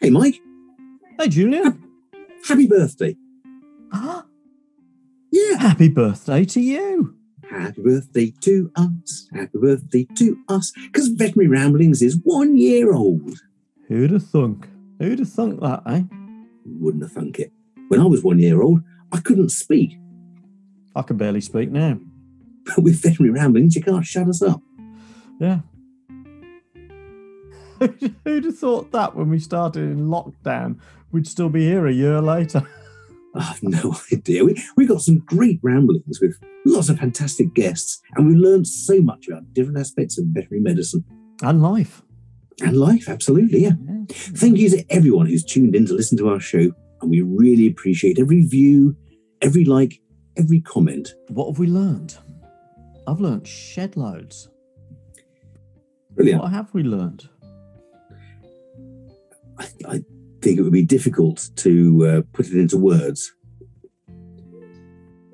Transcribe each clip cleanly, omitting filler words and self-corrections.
Hey, Mike. Hey, Julian. Happy birthday. Yeah. Happy birthday to you. Happy birthday to us. Happy birthday to us. Because Veterinary Ramblings is 1 year old. Who'd have thunk? Who'd have thunk that, eh? Wouldn't have thunk it. When I was 1 year old, I couldn't speak. I can barely speak now. But with Veterinary Ramblings, you can't shut us up. Yeah. Who'd have thought that when we started in lockdown, we'd still be here a year later? I've no idea. We got some great ramblings with lots of fantastic guests, and we learned so much about different aspects of veterinary medicine. And life. And life, absolutely, yeah. Thank you to everyone who's tuned in to listen to our show, and we really appreciate every view, every like, every comment. What have we learned? I've learned shed loads. Brilliant. What have we learned? I think it would be difficult to put it into words.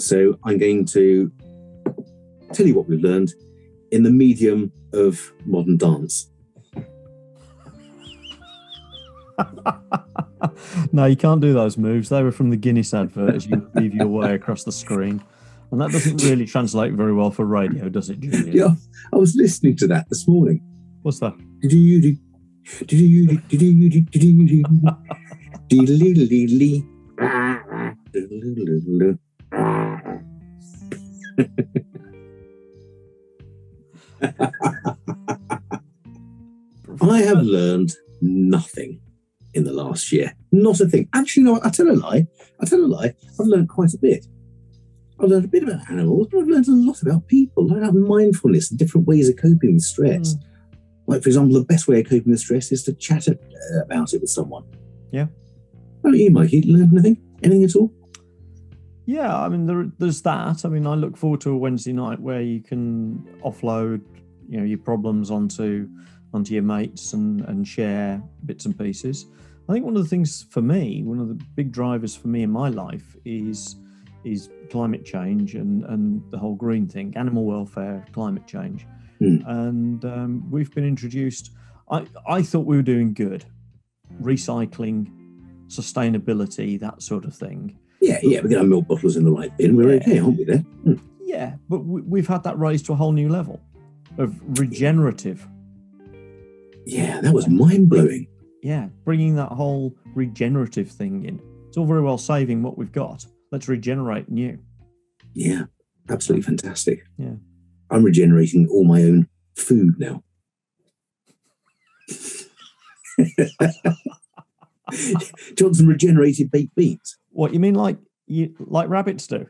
So I'm going to tell you what we've learned in the medium of modern dance. No, you can't do those moves. They were from the Guinness advert as you weave your way across the screen. And that doesn't really translate very well for radio, does it, Julian? Yeah, I was listening to that this morning. What's that? I have learned nothing in the last year. Not a thing. Actually, no, I tell a lie. I've learned quite a bit. I've learned a bit about animals, but I've learned a lot about people. I learned about mindfulness and different ways of coping with stress. Like, for example, the best way of coping with stress is to chat about it with someone. Yeah. How about you, Mike? You learned anything? Anything at all? Yeah, I mean, there's that. I mean, I look forward to a Wednesday night where you can offload, your problems onto your mates and share bits and pieces. I think one of the things for me, one of the big drivers for me in my life is climate change and the whole green thing, animal welfare, climate change. And we've been introduced. I thought we were doing good, recycling, sustainability, that sort of thing. Yeah, we get our milk bottles in the right bin. We're okay, aren't we there? Yeah, but we've had that raised to a whole new level of regenerative. Yeah, that was mind-blowing. Yeah, bringing that whole regenerative thing in. It's all very well saving what we've got. Let's regenerate new. Yeah, absolutely fantastic. Yeah. I'm regenerating all my own food now. Do you want some regenerated baked beans? What, you mean like rabbits do?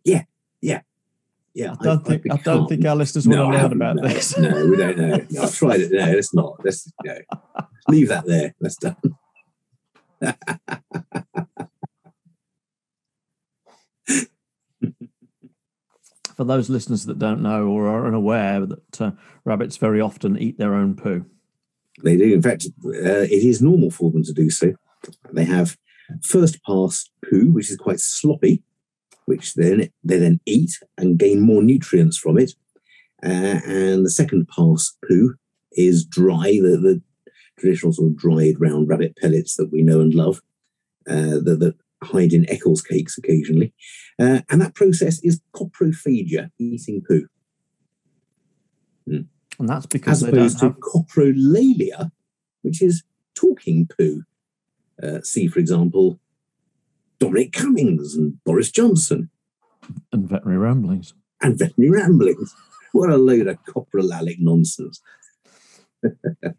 Yeah. I don't think our listeners want to learn about this. No, we don't know. No, I've tried it. No, let's not. Let's go. Leave that there. That's done. For those listeners that don't know or are unaware that rabbits very often eat their own poo. They do. In fact, it is normal for them to do so. They have first pass poo, which is quite sloppy, which they then eat and gain more nutrients from it. And the second pass poo is dry, the traditional sort of dried round rabbit pellets that we know and love, that hide in Eccles cakes occasionally. And that process is coprophagia, eating poo. And that's because as opposed to coprolalia, which is talking poo. See, for example, Dominic Cummings and Boris Johnson. And Veterinary Ramblings. What a load of coprolalic nonsense.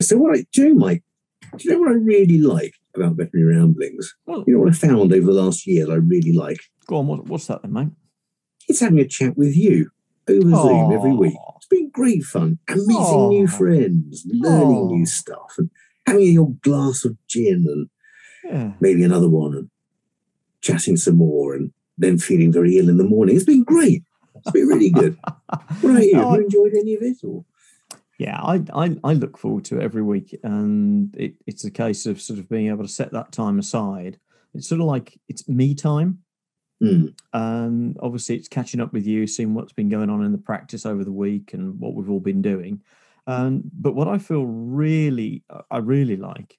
So Mike, do you know what I really like about Veterinary Ramblings? Well, you know what I found over the last year that I really like? Go on, what's that then, mate? It's having a chat with you over Zoom every week. It's been great fun and meeting new friends, learning new stuff and having your glass of gin and maybe another one and chatting some more and then feeling very ill in the morning. It's been great. It's been really good. What about you? Have you enjoyed any of it? Or? Yeah, I look forward to it every week, and it's a case of sort of being able to set that time aside. It's sort of like it's me time. And obviously it's catching up with you, seeing what's been going on in the practice over the week and what we've all been doing. But what I feel I really like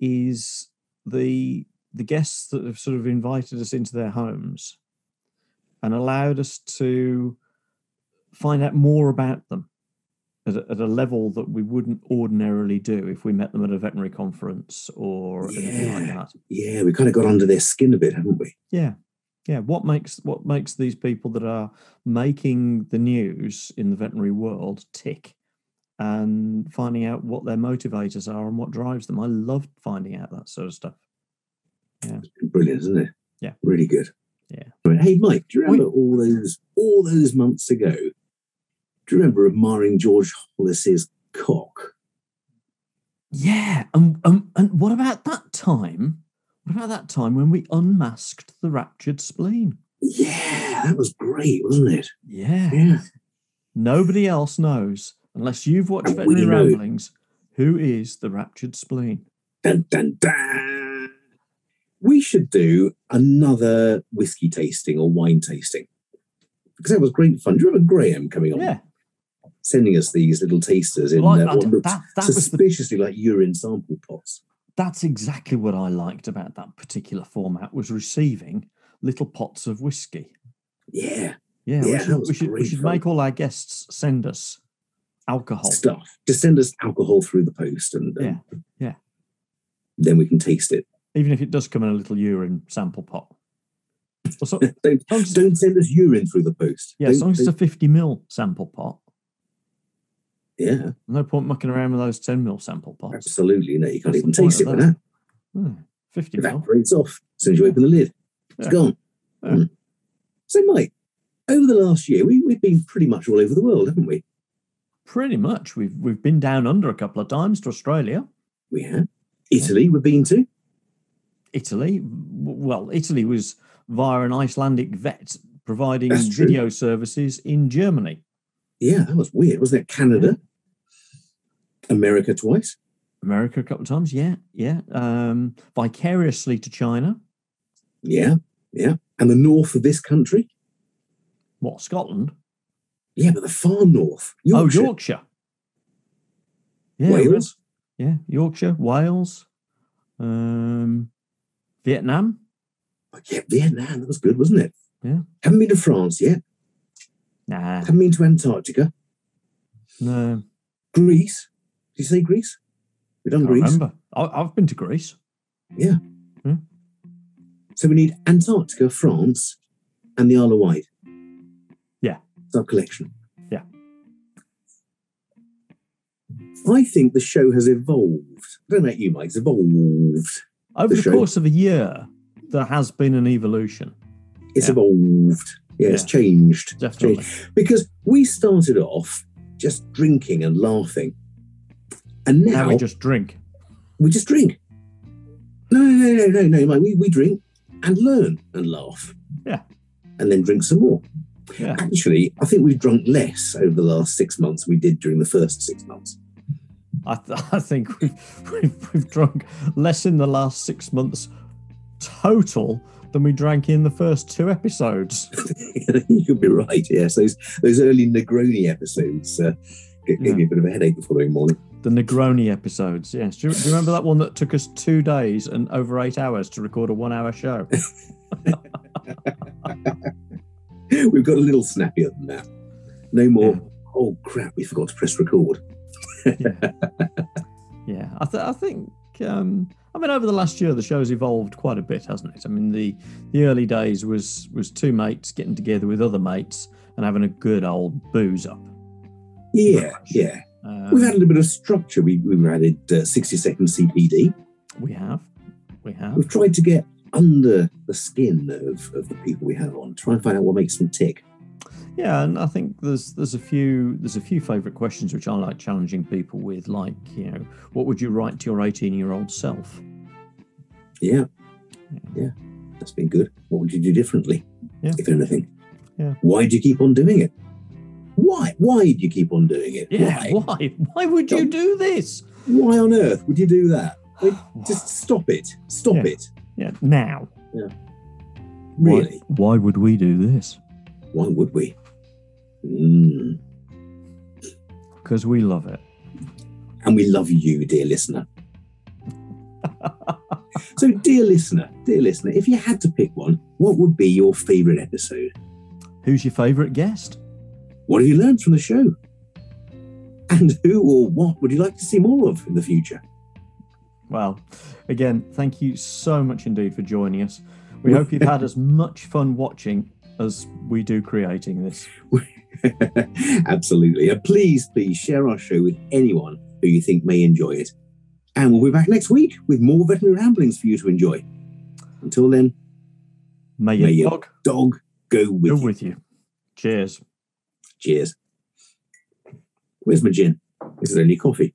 is the guests that have sort of invited us into their homes and allowed us to find out more about them at a level that we wouldn't ordinarily do if we met them at a veterinary conference or anything like that. Yeah, we kind of got under their skin a bit, haven't we? Yeah. Yeah. What makes these people that are making the news in the veterinary world tick, and finding out what their motivators are and what drives them. I love finding out that sort of stuff. Yeah. It's been brilliant, isn't it? Yeah. Really good. Yeah. Hey, Mike, do you remember all those months ago? Do you remember admiring George Hollis's cock? Yeah. And what about that time? What about that time when we unmasked the raptured spleen? Yeah, that was great, wasn't it? Yeah. Yeah. Nobody else knows, unless you've watched And Veterinary we know. Ramblings, who is the raptured spleen. Dun, dun, dun. We should do another whiskey tasting or wine tasting, because that was great fun. Do you remember Graham coming on? Yeah. Sending us these little tasters in Like, what looked that was suspiciously like urine sample pots. That's exactly what I liked about that particular format, was receiving little pots of whiskey. Yeah. Yeah, we great should fun. make all our guests send us alcohol. Stuff. Just send us alcohol through the post, and yeah. then we can taste it. Even if it does come in a little urine sample pot. So, Don't send us urine through the post. Yeah, as long as it's a 50ml sample pot. Yeah. No point mucking around with those 10ml sample pots. Absolutely. No, you can't What's even the point taste it of with that? that. 50ml. Evaporates off as soon as you open the lid. It's gone. Yeah. So, Mike, over the last year, we've been pretty much all over the world, haven't we? Pretty much. We've been down under a couple of times to Australia. We have. Italy, we've been to. Italy. Well, Italy was via an Icelandic vet providing That's true. video services in Germany. Yeah, that was weird, wasn't it? Canada. America twice. America a couple of times, yeah. Vicariously to China. Yeah. And the north of this country. What, Scotland? Yeah, but the far north. Yorkshire. Oh, Yorkshire. Yeah, Wales. Yeah, Yorkshire, Wales, Vietnam. Oh, yeah, Vietnam. That was good, wasn't it? Yeah. Haven't been to France yet. Nah. Haven't been to Antarctica. No. Greece. Did you say Greece? We've done I Greece. remember. I've been to Greece. Yeah. Hmm. So we need Antarctica, France, and the Isle of Wight. Yeah. It's our collection. Yeah. I think the show has evolved. I don't know about you, Mike. It's evolved. Over the show. course of a year, there has been an evolution. It's Yeah. evolved. Yeah, it's Yeah. changed. Definitely. Because we started off just drinking and laughing. And now we just drink. we just drink. No, Mike. We drink and learn and laugh. Yeah. And then drink some more. Yeah. Actually, I think we've drunk less over the last 6 months than we did during the first 6 months. I think we've drunk less in the last 6 months total than we drank in the first 2 episodes. You could be right. Yes, those early Negroni episodes gave me a bit of a headache the following morning. The Negroni episodes, yes. Do you remember that one that took us 2 days and over 8 hours to record a 1-hour show? We've got a little snappier than that. No more. Oh crap! We forgot to press record. Yeah. I think. Over the last year, the show's evolved quite a bit, hasn't it? I mean, the early days was 2 mates getting together with other mates and having a good old booze up. Yeah. We've added a bit of structure. We've added 60-second CPD. We have. We've tried to get under the skin of the people we have on, try and find out what makes them tick. Yeah, and I think there's a few favourite questions which I like challenging people with, like, what would you write to your 18-year-old self? Yeah, that's been good. What would you do differently, if anything? Yeah. Why do you keep on doing it? Why do you keep on doing it? Yeah, why would you do this? Why on earth would you do that? Just stop it. Stop it. Yeah, now. Yeah. Really? Why would we do this? Why would we? Because we love it. And we love you, dear listener. So, dear listener, if you had to pick one, what would be your favourite episode? Who's your favourite guest? What have you learned from the show? And who or what would you like to see more of in the future? Well, again, thank you so much indeed for joining us. We hope you've had as much fun watching as we do creating this. Absolutely. Please share our show with anyone who you think may enjoy it. And we'll be back next week with more veterinary ramblings for you to enjoy. Until then, may your dog go with you. Cheers. Cheers. Where's my gin? This is only coffee.